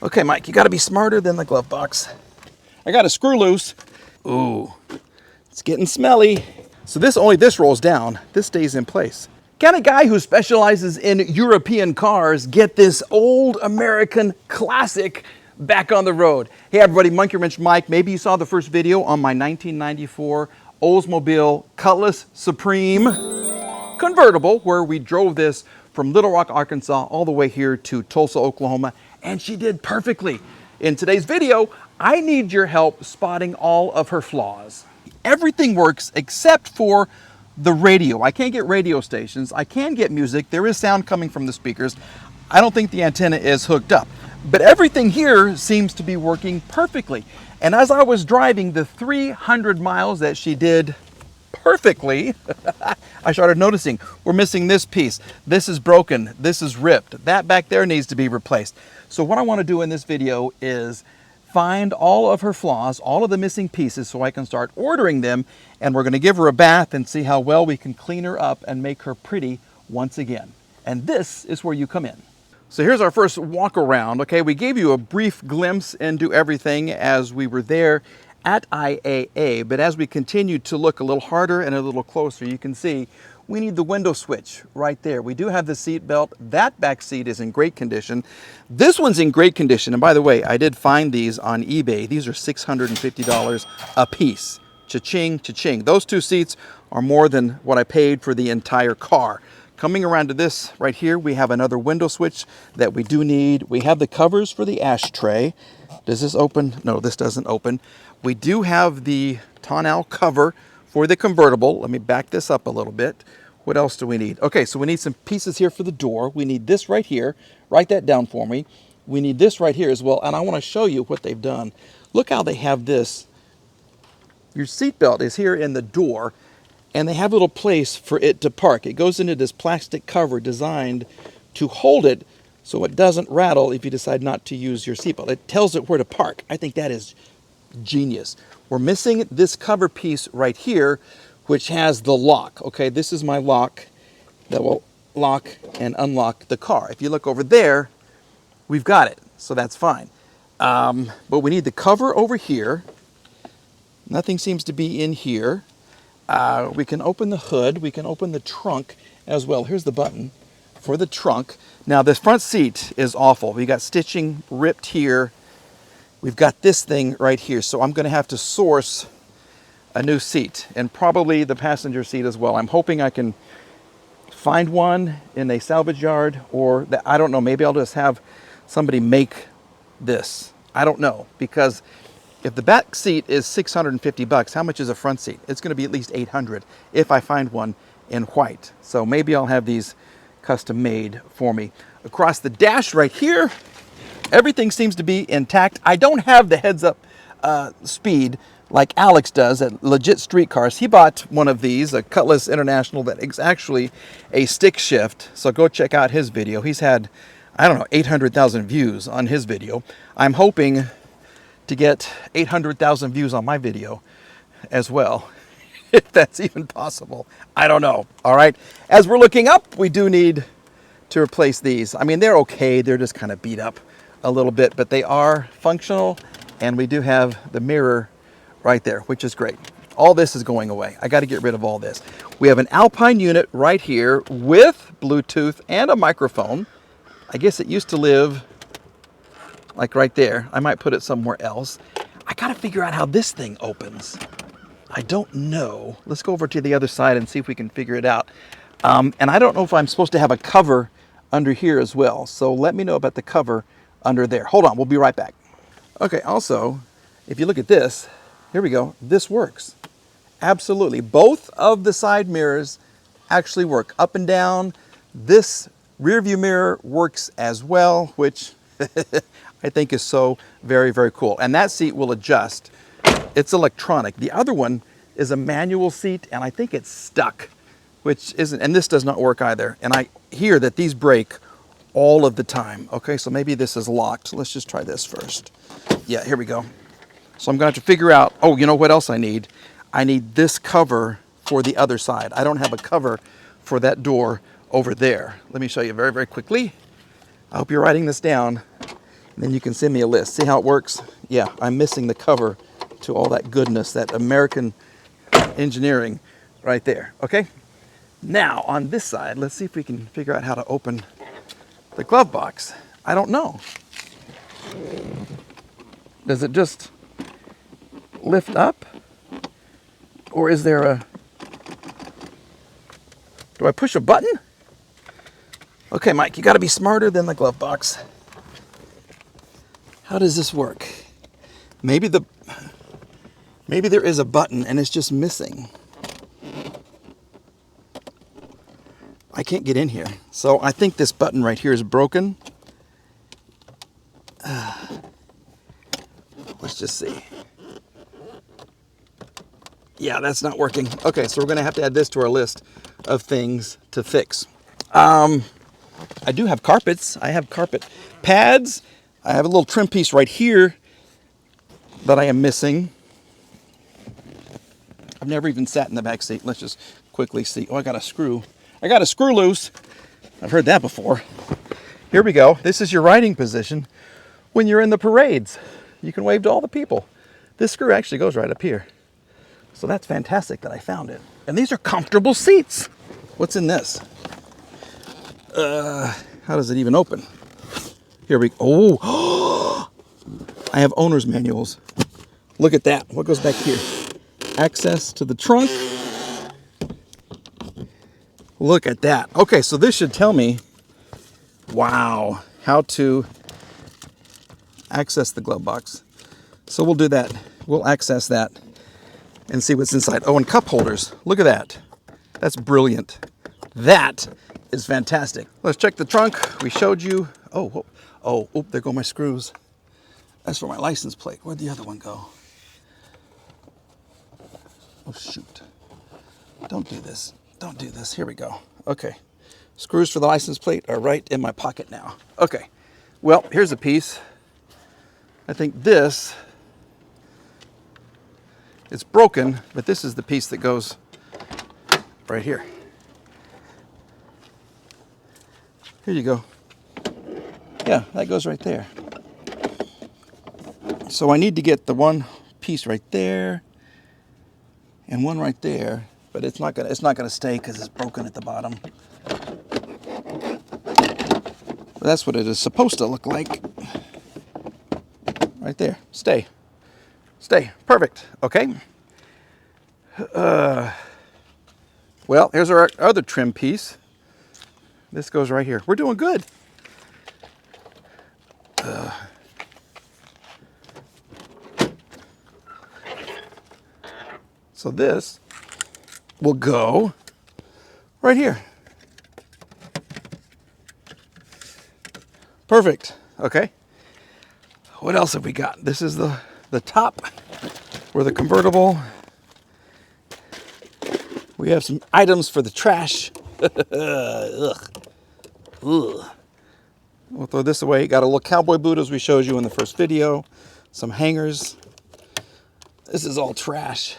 Okay, Mike, you got to be smarter than the glove box. I got a screw loose. Ooh, it's getting smelly. So this rolls down. This stays in place. Can a guy who specializes in European cars get this old American classic back on the road? Hey everybody, Monkey Wrench Mike. Maybe you saw the first video on my 1994 Oldsmobile Cutlass Supreme Convertible, where we drove this from Little Rock, Arkansas, all the way here to Tulsa, Oklahoma, and she did perfectly. In today's video, I need your help spotting all of her flaws. Everything works except for the radio. I can't get radio stations. I can get music. There is sound coming from the speakers. I don't think the antenna is hooked up. But everything here seems to be working perfectly. And as I was driving the 300 miles that she did perfectly, I started noticing we're missing this piece. This is broken. This is ripped. That back there needs to be replaced. So what I want to do in this video is find all of her flaws, all of the missing pieces, so I can start ordering them, and we're going to give her a bath and see how well we can clean her up and make her pretty once again. And this is where you come in. So here's our first walk around. Okay, we gave you a brief glimpse into everything as we were there at IAA, but as we continue to look a little harder and a little closer, you can see we need the window switch right there. We do have the seat belt. That back seat is in great condition. This one's in great condition. And by the way, I did find these on eBay. These are $650 a piece. Cha-ching, cha-ching. Those two seats are more than what I paid for the entire car. Coming around to this right here, we have another window switch that we do need. We have the covers for the ashtray. Does this open? No, this doesn't open. We do have the tonneau cover for the convertible. Let me back this up a little bit. What else do we need? Okay, so we need some pieces here for the door. We need this right here. Write that down for me. We need this right here as well, and I want to show you what they've done. Look how they have this. Your seat belt is here in the door, and they have a little place for it to park. It goes into this plastic cover designed to hold it so it doesn't rattle if you decide not to use your seatbelt. It tells it where to park. I think that is genius. We're missing this cover piece right here, which has the lock. Okay, this is my lock that will lock and unlock the car. If you look over there, we've got it, so that's fine. But we need the cover over here. Nothing seems to be in here. We can open the hood. We can open the trunk as well. Here's the button for the trunk. Now, this front seat is awful. We got stitching ripped here. We've got this thing right here, so I'm going to have to source a new seat, and probably the passenger seat as well. I'm hoping I can find one in a salvage yard, or I don't know, maybe I'll just have somebody make this. I don't know, because if the back seat is $650, how much is a front seat? It's going to be at least $800 if I find one in white. So maybe I'll have these custom made for me. Across the dash right here, everything seems to be intact. I don't have the heads-up speed like Alex does at Legit Street Cars. He bought one of these, a Cutlass International, that is actually a stick shift. So go check out his video. He's had, I don't know, 800,000 views on his video. I'm hoping to get 800,000 views on my video as well, if that's even possible. I don't know. All right. As we're looking up, we do need to replace these. I mean, they're okay. They're just kind of beat up a little bit, but they are functional, and we do have the mirror right there, which is great. All this is going away. I got to get rid of all this. We have an Alpine unit right here with Bluetooth and a microphone. I guess it used to live like right there. I might put it somewhere else. I got to figure out how this thing opens. I don't know. Let's go over to the other side and see if we can figure it out. And I don't know if I'm supposed to have a cover under here as well. So let me know about the cover under there. Hold on, we'll be right back. Okay, also, if you look at this, here we go. This works. Absolutely. Both of the side mirrors actually work up and down. This rear view mirror works as well, which I think is so very, very cool. And that seat will adjust. It's electronic. The other one is a manual seat, and I think it's stuck, which isn't, and this does not work either. And I hear that these break all of the time. Okay, so maybe this is locked. Let's just try this first. Yeah, here we go. So I'm going to have to figure out, oh, you know what else I need? I need this cover for the other side. I don't have a cover for that door over there. Let me show you very, very quickly. I hope you're writing this down. Then you can send me a list. See how it works? Yeah, I'm missing the cover to all that goodness, that American engineering right there. Okay? Now, on this side, let's see if we can figure out how to open the glove box. I don't know. Does it just lift up? Or is there a... Do I push a button? Okay, Mike, you got to be smarter than the glove box. How does this work? Maybe there is a button and it's just missing. I can't get in here. So I think this button right here is broken. Let's just see. Yeah, that's not working. Okay, so we're going to have to add this to our list of things to fix. I do have carpets. I have carpet pads. I have a little trim piece right here that I am missing. I've never even sat in the back seat. Let's just quickly see. Oh, I got a screw. I got a screw loose. I've heard that before. Here we go. This is your riding position when you're in the parades. You can wave to all the people. This screw actually goes right up here. So that's fantastic that I found it. And these are comfortable seats. What's in this? How does it even open? Here we go. Oh, I have owner's manuals. Look at that. What goes back here? Access to the trunk. Look at that. Okay, so this should tell me, wow, how to access the glove box. So we'll do that. We'll access that and see what's inside. Oh, and cup holders. Look at that. That's brilliant. That is fantastic. Let's check the trunk. We showed you. Oh, there go my screws. That's for my license plate. Where'd the other one go? Oh, shoot. Don't do this. Don't do this. Here we go. Okay. Screws for the license plate are right in my pocket now. Okay. Well, here's a piece. I think this, it's broken, but this is the piece that goes right here. Here you go. Yeah, that goes right there. So I need to get the one piece right there and one right there, but it's not gonna stay because it's broken at the bottom. But that's what it is supposed to look like. Right there. Stay. Perfect. Okay. Well, here's our other trim piece. This goes right here. We're doing good. So this will go right here. Perfect. Okay. What else have we got? This is the top where the convertible. We have some items for the trash. Ugh. We'll throw this away. Got a little cowboy boot as we showed you in the first video. Some hangers. This is all trash.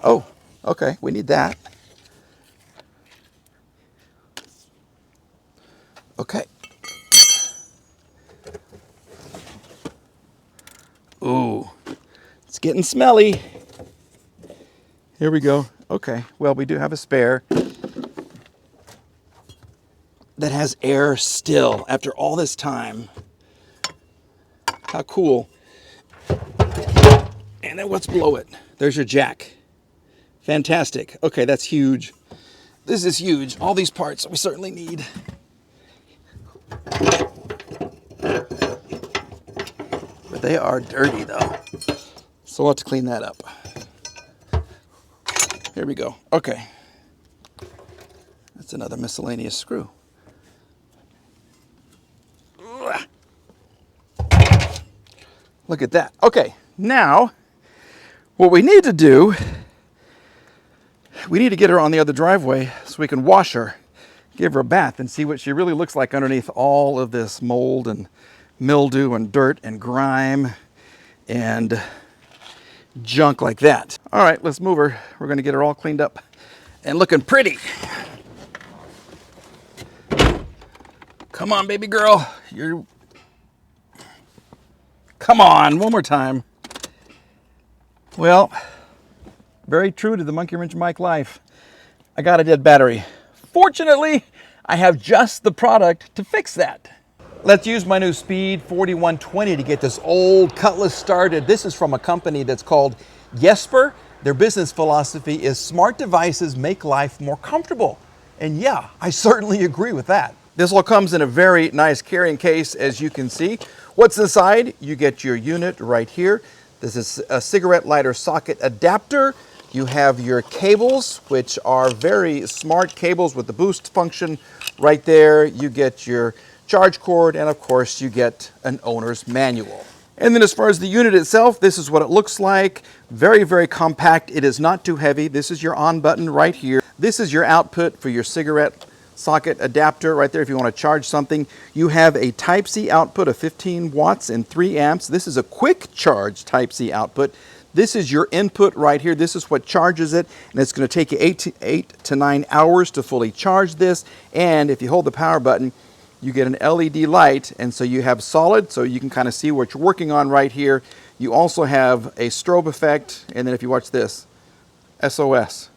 Oh, okay. We need that. Okay. Ooh, it's getting smelly. Here we go. Okay, well, we do have a spare that has air still after all this time. How cool. And then what's below it? There's your jack. Fantastic. Okay, that's huge. This is huge. All these parts we certainly need. But they are dirty though. So we'll have to clean that up. Here we go. Okay. That's another miscellaneous screw. Look at that. Okay, now what we need to do, we need to get her on the other driveway so we can wash her, give her a bath, and see what she really looks like underneath all of this mold and mildew and dirt and grime and junk like that. All right, let's move her. We're going to get her all cleaned up and looking pretty. Come on, baby girl. Come on, one more time. Well, very true to the Monkey Wrench Mike life. I got a dead battery. Fortunately, I have just the product to fix that. Let's use my new Speed 4120 to get this old Cutlass started. This is from a company that's called YESPER. Their business philosophy is smart devices make life more comfortable. And yeah, I certainly agree with that. This all comes in a very nice carrying case, as you can see. What's inside? You get your unit right here. This is a cigarette lighter socket adapter. You have your cables, which are very smart cables with the boost function right there. You get your charge cord, and of course you get an owner's manual. And then as far as the unit itself, this is what it looks like. Very, very compact. It is not too heavy. This is your on button right here. This is your output for your cigarette socket adapter right there if you want to charge something. You have a Type-C output of 15 watts and 3 amps. This is a quick charge Type-C output. This is your input right here. This is what charges it, and it's going to take you 8 to 9 hours to fully charge this. And if you hold the power button, you get an LED light, and so you have solid, so you can kind of see what you're working on right here. You also have a strobe effect, and then if you watch this, SOS.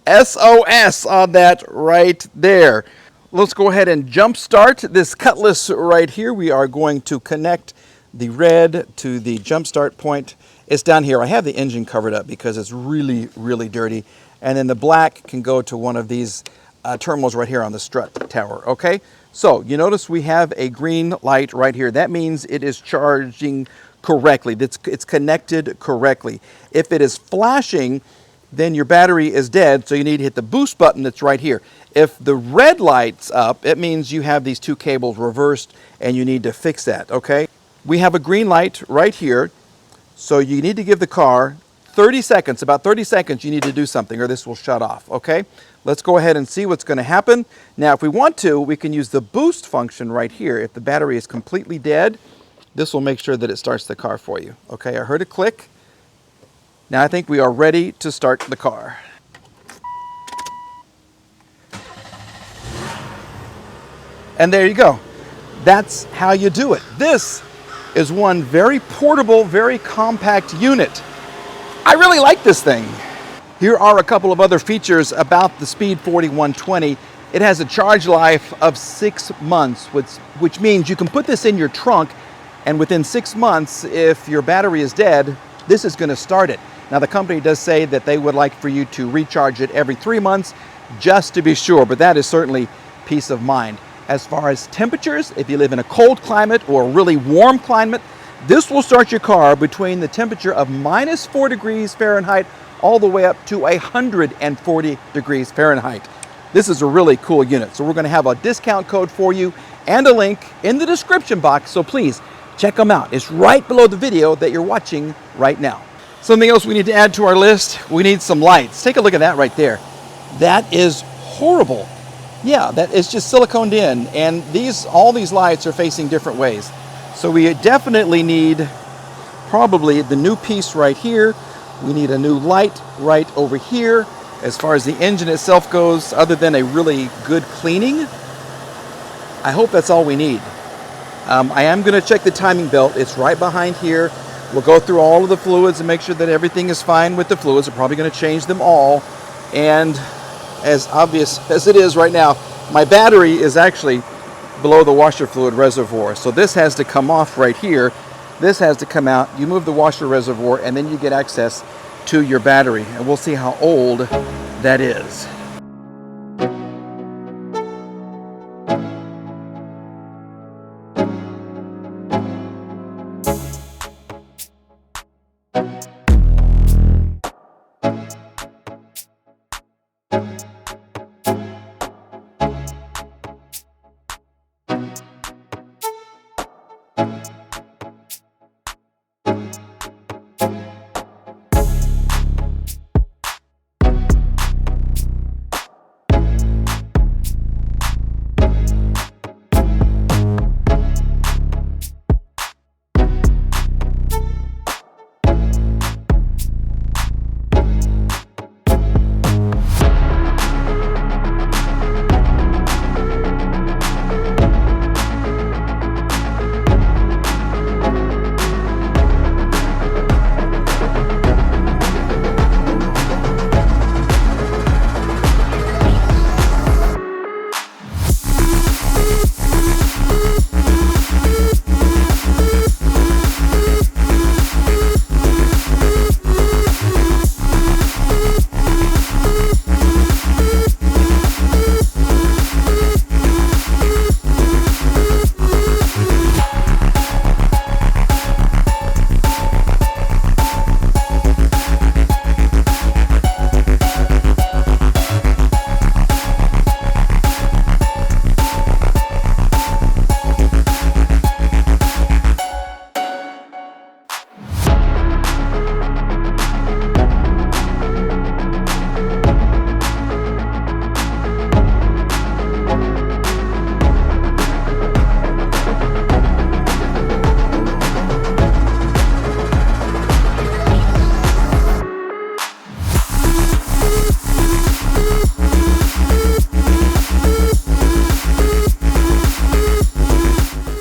SOS on that right there. Let's go ahead and jump start this Cutlass right here. We are going to connect the red to the jump start point. It's down here. I have the engine covered up because it's really, really dirty. And then the black can go to one of these terminals right here on the strut tower, okay? So you notice we have a green light right here. That means it is charging correctly. It's connected correctly. If it is flashing, then your battery is dead, so you need to hit the boost button that's right here. If the red light's up, it means you have these two cables reversed and you need to fix that, okay? We have a green light right here, so you need to give the car 30 seconds, about 30 seconds you need to do something or this will shut off, okay? Let's go ahead and see what's going to happen. Now, if we want to, we can use the boost function right here. If the battery is completely dead, this will make sure that it starts the car for you. Okay, I heard a click. Now I think we are ready to start the car. And there you go. That's how you do it. This is one very portable, very compact unit. I really like this thing. Here are a couple of other features about the Speed 4120. It has a charge life of 6 months, which means you can put this in your trunk, and within 6 months, if your battery is dead, this is going to start it. Now, the company does say that they would like for you to recharge it every 3 months, just to be sure, but that is certainly peace of mind. As far as temperatures, if you live in a cold climate or a really warm climate, this will start your car between the temperature of -4 degrees Fahrenheit all the way up to 140 degrees Fahrenheit. This is a really cool unit. So we're going to have a discount code for you and a link in the description box. So please check them out. It's right below the video that you're watching right now. Something else we need to add to our list, we need some lights. Take a look at that right there. That is horrible. Yeah, that is just siliconed in, and all these lights are facing different ways. So we definitely need probably the new piece right here. We need a new light right over here. As far as the engine itself goes, other than a really good cleaning, I hope that's all we need. I am going to check the timing belt. It's right behind here. We'll go through all of the fluids and make sure that everything is fine with the fluids. We're probably going to change them all. And as obvious as it is right now, my battery is actually below the washer fluid reservoir. So this has to come off right here. This has to come out. You move the washer reservoir and then you get access to your battery. And we'll see how old that is.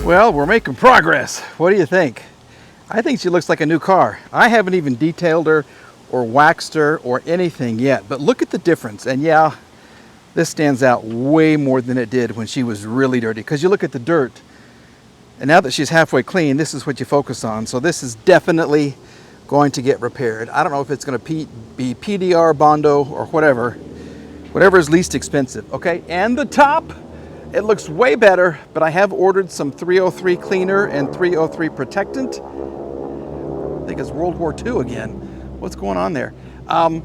Well, we're making progress. What do you think? I think she looks like a new car. I haven't even detailed her or waxed her or anything yet, but look at the difference. And yeah, this stands out way more than it did when she was really dirty, because you look at the dirt, and now that she's halfway clean, this is what you focus on. So this is definitely going to get repaired. I don't know if it's going to be PDR, Bondo, or whatever is least expensive. Okay, and the top, it looks way better, but I have ordered some 303 cleaner and 303 protectant. I think it's World War II again. What's going on there? And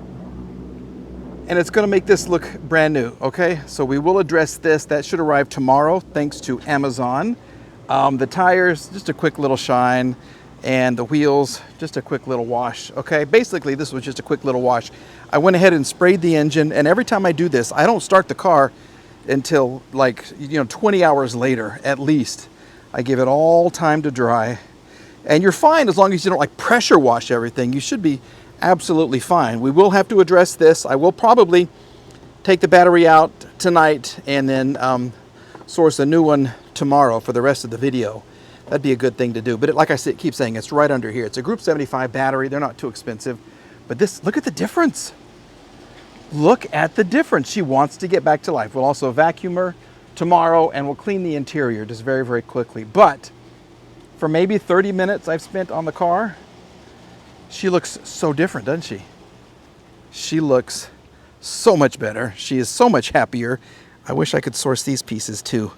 it's going to make this look brand new. Okay, so we will address this. That should arrive tomorrow, thanks to Amazon. The tires, just a quick little shine, and the wheels, just a quick little wash. Okay, basically this was just a quick little wash. I went ahead and sprayed the engine, and every time I do this, I don't start the car until 20 hours later at least. I give it all time to dry, and you're fine as long as you don't pressure wash everything. You should be absolutely fine. We will have to address this. I will probably take the battery out tonight and then source a new one tomorrow for the rest of the video. That'd be a good thing to do. But like I keep saying, it's right under here. It's a Group 75 battery. They're not too expensive. But look at the difference. Look at the difference. She wants to get back to life. We'll also vacuum her tomorrow, and we'll clean the interior just very, very quickly. But for maybe 30 minutes I've spent on the car, she looks so different, doesn't she? She looks so much better. She is so much happier. I wish I could source these pieces too.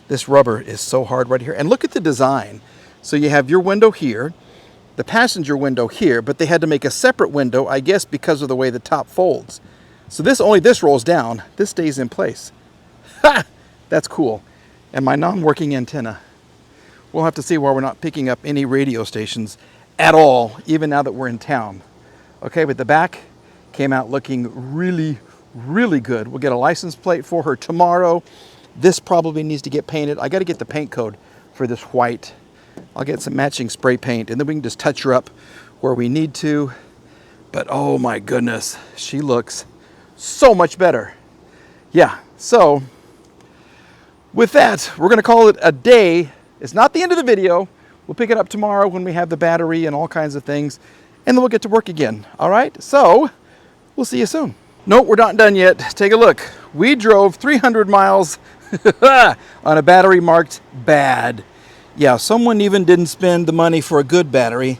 This rubber is so hard right here. And look at the design. So you have your window here, the passenger window here, but they had to make a separate window, I guess, because of the way the top folds. So only this rolls down. This stays in place. Ha! That's cool. And my non-working antenna. We'll have to see why we're not picking up any radio stations at all, even now that we're in town. Okay, but the back came out looking really, really good. We'll get a license plate for her tomorrow. This probably needs to get painted. I got to get the paint code for this white. I'll get some matching spray paint, and then we can just touch her up where we need to. But oh my goodness, she looks so much better. Yeah, so with that, we're going to call it a day. It's not the end of the video. We'll pick it up tomorrow when we have the battery and all kinds of things, and then we'll get to work again. All right, so we'll see you soon. Nope, we're not done yet. Take a look. We drove 300 miles on a battery marked bad. Yeah, someone even didn't spend the money for a good battery.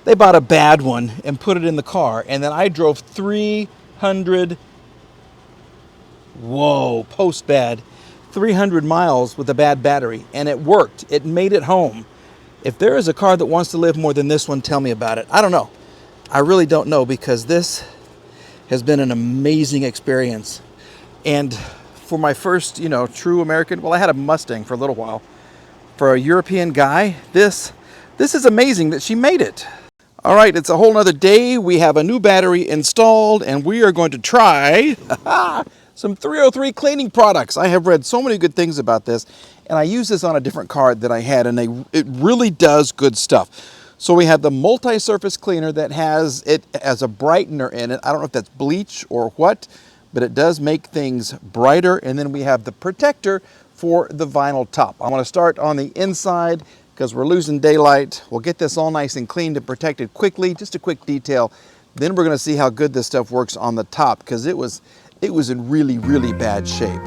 They bought a bad one and put it in the car, and then I drove 300, post-bad, 300 miles with a bad battery, and it worked. It made it home. If there is a car that wants to live more than this one, tell me about it. I don't know. I really don't know, because this has been an amazing experience. And for my first, true American, well, I had a Mustang for a little while. For a European guy, this is amazing that she made it. All right, it's a whole nother day. We have a new battery installed, and we are going to try some 303 cleaning products. I have read so many good things about this, and I used this on a different car that I had, and it really does good stuff. So we have the multi-surface cleaner that has it as a brightener in it. I don't know if that's bleach or what, but it does make things brighter. And then we have the protector for the vinyl top. I want to start on the inside because we're losing daylight. We'll get this all nice and cleaned and protected quickly. Just a quick detail. Then we're going to see how good this stuff works on the top, because it was in really, really bad shape.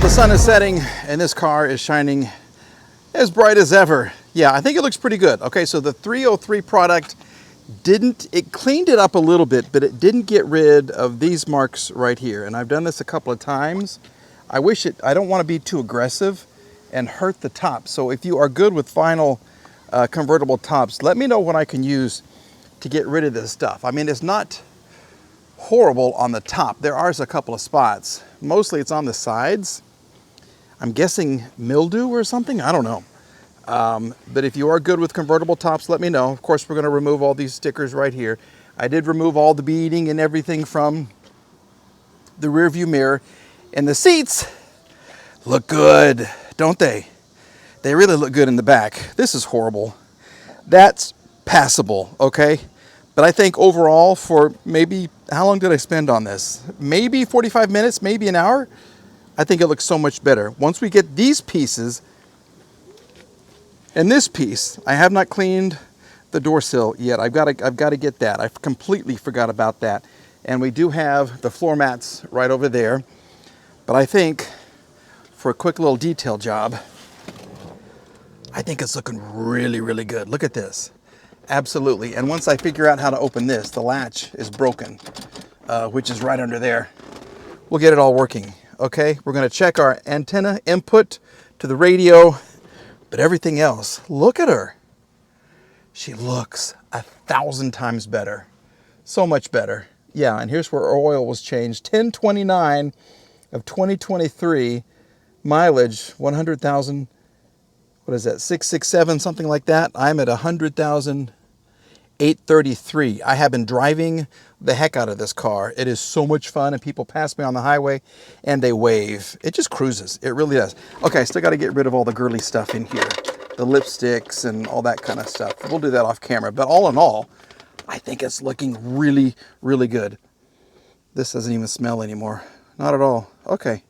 the sun is setting and this car is shining as bright as ever. Yeah, I think it looks pretty good. Okay, so the 303 product it cleaned it up a little bit, but it didn't get rid of these marks right here. And I've done this a couple of times. I don't want to be too aggressive and hurt the top. So if you are good with vinyl convertible tops, let me know what I can use to get rid of this stuff. I mean, it's not horrible on the top. There are a couple of spots. Mostly it's on the sides. I'm guessing mildew or something. I don't know. But if you are good with convertible tops, let me know. Of course, we're going to remove all these stickers right here. I did remove all the beading and everything from the rear view mirror. And the seats look good, don't they? They really look good in the back. This is horrible. That's passable, okay? But I think overall for maybe, how long did I spend on this? Maybe 45 minutes, maybe an hour. I think it looks so much better. Once we get these pieces and this piece, I have not cleaned the door sill yet. I've got to get that. I completely forgot about that. And we do have the floor mats right over there. But I think for a quick little detail job, I think it's looking really, really good. Look at this. Absolutely. And once I figure out how to open this, the latch is broken, which is right under there. We'll get it all working. Okay, we're going to check our antenna input to the radio, but everything else, look at her. She looks 1,000 times better. So much better. Yeah, and here's where our oil was changed. 10/29 of 2023, mileage 100,000. What is that? 667, something like that. I'm at 100,833. I have been driving the heck out of this car. It is so much fun, and people pass me on the highway and they wave. It just cruises. It really does. Okay, I still got to get rid of all the girly stuff in here, the lipsticks and all that kind of stuff. We'll do that off camera. But all in all, I think it's looking really, really good. This doesn't even smell anymore. Not at all. Okay,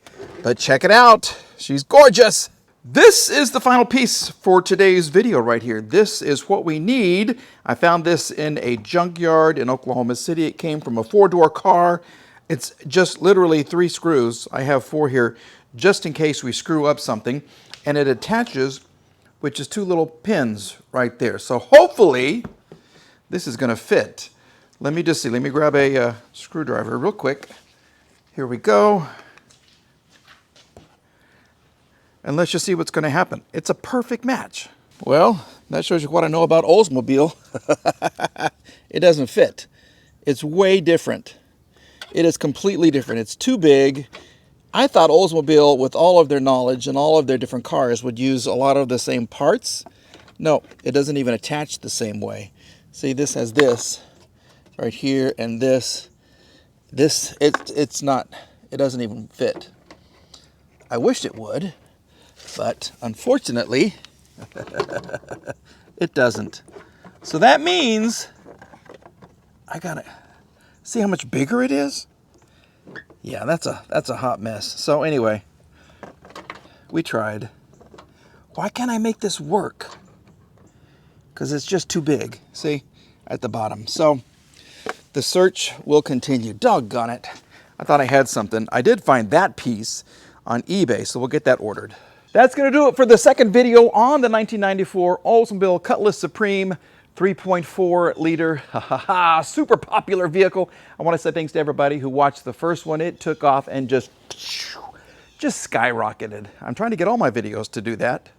but check it out. She's gorgeous. This is the final piece for today's video right here. This is what we need. I found this in a junkyard in Oklahoma City. It came from a 4-door car. It's just literally 3 screws. I have 4 here just in case we screw up something. And it attaches, which is 2 little pins right there. So hopefully this is going to fit. Let me just see. Let me grab a screwdriver real quick. Here we go. And let's just see what's going to happen. It's a perfect match. Well, that shows you what I know about Oldsmobile. It doesn't fit. It's way different. It is completely different. It's too big. I thought Oldsmobile, with all of their knowledge and all of their different cars, would use a lot of the same parts. No, it doesn't even attach the same way. See, this has this right here and this. It's not, it doesn't even fit. I wished it would. But unfortunately, it doesn't. So that means I gotta see how much bigger it is. Yeah, that's a hot mess. So anyway, we tried. Why can't I make this work? Because it's just too big. See, at the bottom. So the search will continue. Doggone it. I thought I had something. I did find that piece on eBay, so we'll get that ordered. That's going to do it for the second video on the 1994 Oldsmobile Cutlass Supreme 3.4 liter, super popular vehicle. I want to say thanks to everybody who watched the first one. It took off and just skyrocketed. I'm trying to get all my videos to do that.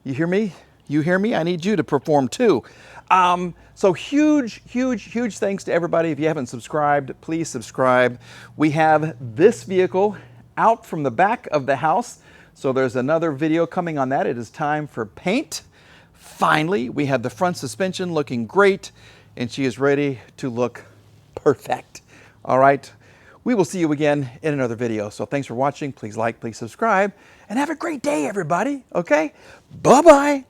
You hear me? You hear me? I need you to perform too. So huge thanks to everybody. If you haven't subscribed, please subscribe. We have this vehicle out from the back of the house. So there's another video coming on that. It is time for paint. Finally, we have the front suspension looking great, and she is ready to look perfect. All right, we will see you again in another video. So thanks for watching. Please like, please subscribe, and have a great day, everybody. Okay, bye-bye.